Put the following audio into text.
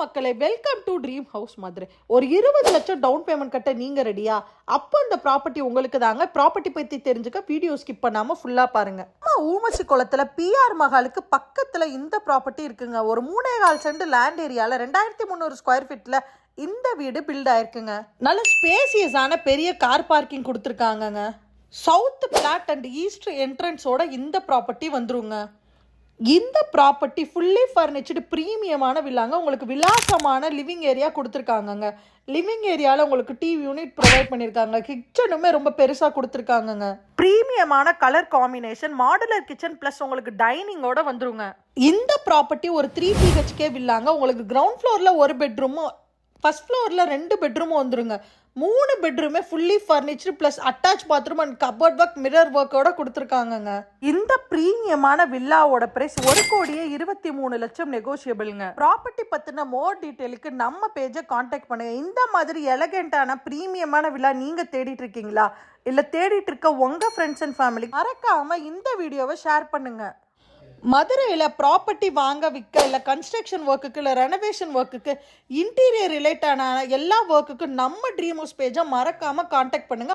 மக்களே, welcome to dream house Madurai. ஒரு 20 லட்சம் டவுன் பேமெண்ட் கட்ட நீங்க ரெடியா? அப்போ இந்த ப்ராப்பர்ட்டி உங்களுக்கு தாங்க. ப்ராப்பர்ட்டி பத்தி தெரிஞ்சுக்க வீடியோ ஸ்கிப் பண்ணாம ஃபுல்லா பாருங்க. ஊமச்சி குளத்துல பிஆர் மஹாலுக்கு பக்கத்துல இந்த ப்ராப்பர்ட்டி இருக்குங்க. ஒரு 3.25 சென்ட் லேண்ட் ஏரியால 2300 ஸ்கொயர் ஃபீட்ல இந்த வீடு பில்ட் ஆயிருக்குங்க. நல்ல ஸ்பேசியஸான பெரிய கார் பார்க்கிங் கொடுத்துருக்காங்கங்க. சவுத் பிளாட் அண்ட் ஈஸ்ட் என்ட்ரன்ஸோட இந்த ப்ராப்பர்ட்டி வந்துருங்க. இந்த ப்ராப்பர்ட்டி ஃபுல்லி ஃபர்னிச்சர்டு ப்ரீமியமான வில்லாங்க. உங்களுக்கு விலாசமான லிவிங் ஏரியா கொடுத்துருக்காங்கங்க. லிவிங் ஏரியாவில் உங்களுக்கு டிவி யூனிட் ப்ரொவைட் பண்ணியிருக்காங்க. கிச்சனுமே ரொம்ப பெருசாக கொடுத்துருக்காங்கங்க. ப்ரீமியமான colour combination, modular kitchen plus உங்களுக்கு டைனிங்கோட வந்துருங்க. இந்த ப்ராப்பர்ட்டி ஒரு 3 BHK வில்லாங்க. உங்களுக்கு கிரவுண்ட் ஃப்ளோரில் ஒரு பெட்ரூமும், ஃபர்ஸ்ட் ஃப்ளோரில் 2 பெட்ரூமும் வந்துருங்க. 3 பெட்ரூமே fully furniture plus attach bathroom and cupboard work, mirror ஒர்க்கோட கொடுத்துருக்காங்கங்க. இந்த ப்ரீமியமான வில்லாவோட பிரைஸ் 1,23,00,000 நெகோஷியபிள்ங்க. ப்ராப்பர்ட்டி பத்தின மோர் டீட்டெயிலுக்கு நம்ம பேஜை கான்டாக்ட் பண்ணுங்க. இந்த மாதிரி எலகென்ட்டான ப்ரீமியமான வில்லா நீங்க தேடிட்டு இருக்கீங்களா? இல்ல தேடிட்டு இருக்க உங்க ஃப்ரெண்ட்ஸ் அண்ட் ஃபேமிலி மறக்காம இந்த வீடியோவை ஷேர் பண்ணுங்க. மதுரையில் ப்ராப்பர்ட்டி வாங்க விற்க, இல்லை கன்ஸ்ட்ரக்ஷன் ஒர்க்குக்கு, இல்லை ரெனோவேஷன் ஒர்க்குக்கு, இன்டீரியர் ரிலேட்டான எல்லா ஒர்க்குக்கும் நம்ம ட்ரீம் ஹவுஸ் பேஜை மறக்காமல் கான்டாக்ட் பண்ணுங்கள்.